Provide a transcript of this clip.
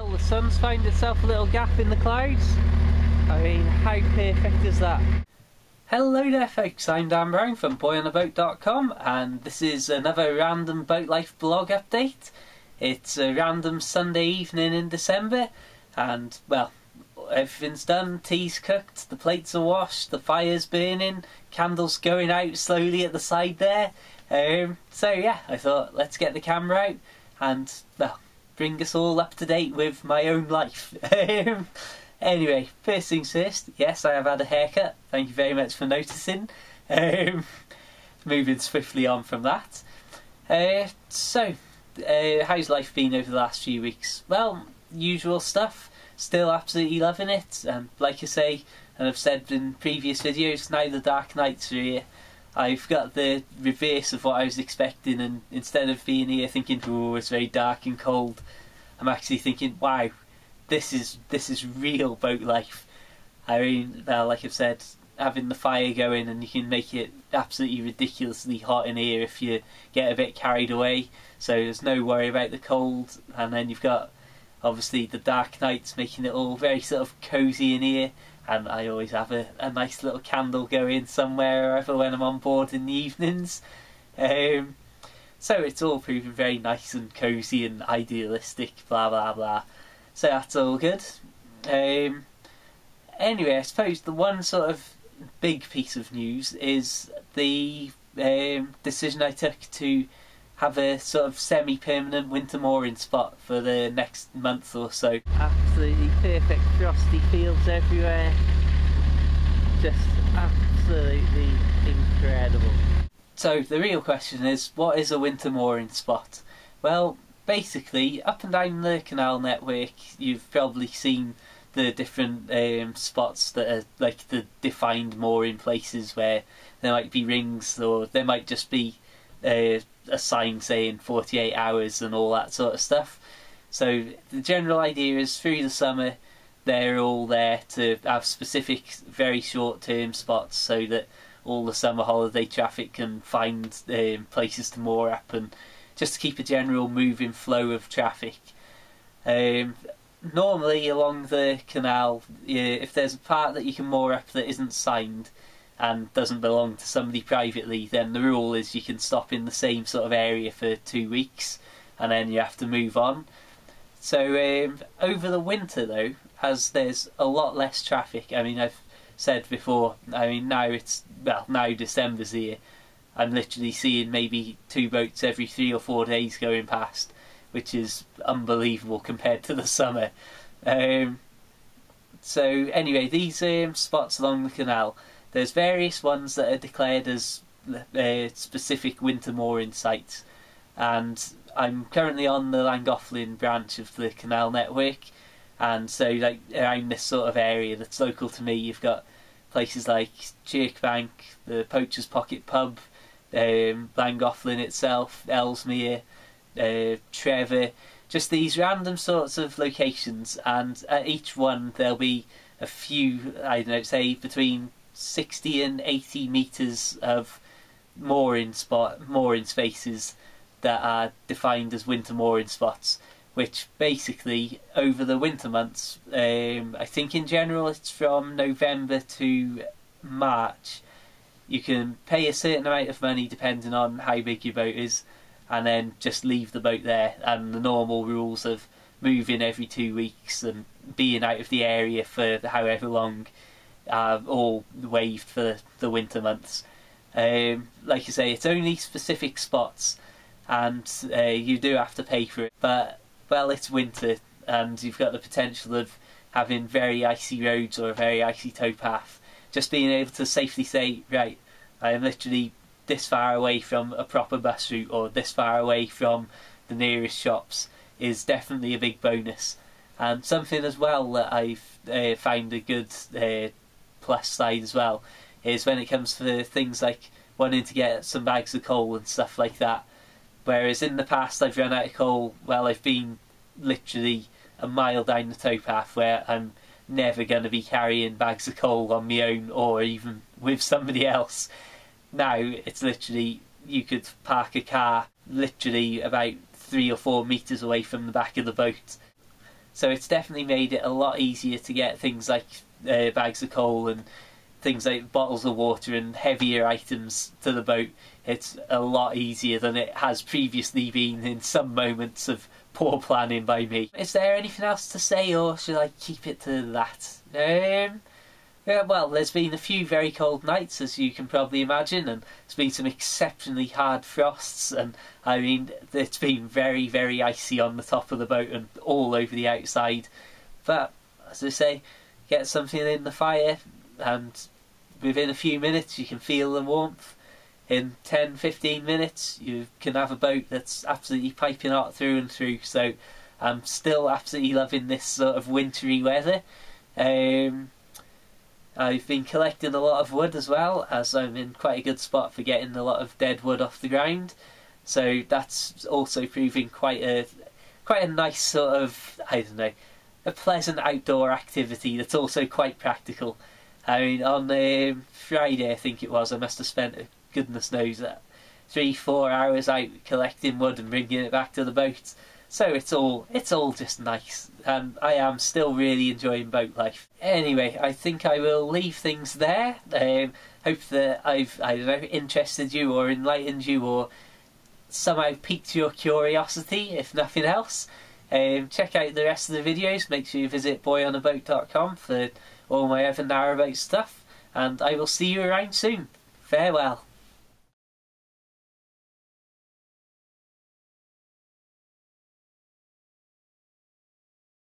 Well, the sun's found itself a little gap in the clouds. I mean, how perfect is that? Hello there folks, I'm Dan Brown from boyonaboat.com and this is another random boat life blog update. It's a random Sunday evening in December and, well, everything's done, tea's cooked, the plates are washed, the fire's burning, candles going out slowly at the side there. So yeah, I thought let's get the camera out and, well, bring us all up to date with my own life. Anyway, first things first, yes, I have had a haircut. Thank you very much for noticing. Moving swiftly on from that. How's life been over the last few weeks? Well, usual stuff. Still absolutely loving it. And like I say, and I've said in previous videos, now the dark nights are here. I've got the reverse of what I was expecting, and instead of being here thinking, oh, it's very dark and cold, I'm actually thinking, wow, this is real boat life. I mean, well, like I've said, having the fire going and you can make it absolutely ridiculously hot in here if you get a bit carried away, so there's no worry about the cold. And then you've got obviously the dark nights making it all very sort of cosy in here, and I always have a nice little candle going somewhere or other when I'm on board in the evenings. So it's all proving very nice and cosy and idealistic, blah blah blah. So that's all good. Anyway, I suppose the one sort of big piece of news is the decision I took to have a sort of semi-permanent winter mooring spot for the next month or so. Absolutely perfect frosty fields everywhere. Just absolutely incredible. So the real question is, what is a winter mooring spot? Well, basically, up and down the canal network, you've probably seen the different spots that are like the defined mooring places where there might be rings, or there might just be a sign saying 48 hours and all that sort of stuff. So the general idea is through the summer they're all there to have specific very short term spots so that all the summer holiday traffic can find places to moor up, and just to keep a general moving flow of traffic. Normally along the canal, if there's a part that you can moor up that isn't signed and doesn't belong to somebody privately, then the rule is you can stop in the same sort of area for 2 weeks and then you have to move on. So over the winter though, as there's a lot less traffic, I mean, I've said before, I mean, now December's here, I'm literally seeing maybe 2 boats every 3 or 4 days going past, which is unbelievable compared to the summer. So anyway, these spots along the canal, there's various ones that are declared as specific winter mooring sites, and I'm currently on the Llangollen branch of the canal network, and so like around this sort of area that's local to me, you've got places like Chirkbank, the Poacher's Pocket Pub, Llangollen itself, Ellesmere, Trevor, just these random sorts of locations, and at each one there'll be a few, I don't know, say between 60 and 80 metres of mooring spaces that are defined as winter mooring spots, which basically over the winter months, I think in general it's from November to March, you can pay a certain amount of money depending on how big your boat is, and then just leave the boat there, and the normal rules of moving every 2 weeks and being out of the area for however long are all waived for the winter months. Like I say, it's only specific spots, and you do have to pay for it, but well, it's winter and you've got the potential of having very icy roads or a very icy towpath. Just being able to safely say, right, I am literally this far away from a proper bus route or this far away from the nearest shops is definitely a big bonus. And something as well that I've found a good plus side as well is when it comes to things like wanting to get some bags of coal and stuff like that. Whereas in the past I've run out of coal, well, I've been literally a mile down the towpath where I'm never going to be carrying bags of coal on my own or even with somebody else. Now it's literally, you could park a car literally about 3 or 4 metres away from the back of the boat. So it's definitely made it a lot easier to get things like bags of coal and things like bottles of water and heavier items to the boat. It's a lot easier than it has previously been in some moments of poor planning by me. Is there anything else to say, or should I keep it to that? Yeah, well, there's been a few very cold nights, as you can probably imagine, and there's been some exceptionally hard frosts, and I mean, it's been very, very icy on the top of the boat and all over the outside. But, as I say, get something in the fire, and within a few minutes you can feel the warmth. In 10-15 minutes you can have a boat that's absolutely piping hot through and through. So I'm still absolutely loving this sort of wintry weather. I've been collecting a lot of wood as well, as I'm in quite a good spot for getting a lot of dead wood off the ground. So that's also proving quite a nice sort of, I don't know, a pleasant outdoor activity that's also quite practical. I mean, on Friday I think it was, I must have spent, goodness knows, 3-4 hours out collecting wood and bringing it back to the boat. So it's all just nice, and I am still really enjoying boat life. Anyway, I think I will leave things there. Hope that I've, I don't know, interested you or enlightened you or somehow piqued your curiosity, if nothing else. Check out the rest of the videos. Make sure you visit boyonaboat.com for all my other narrowboat stuff, and I will see you around soon. Farewell.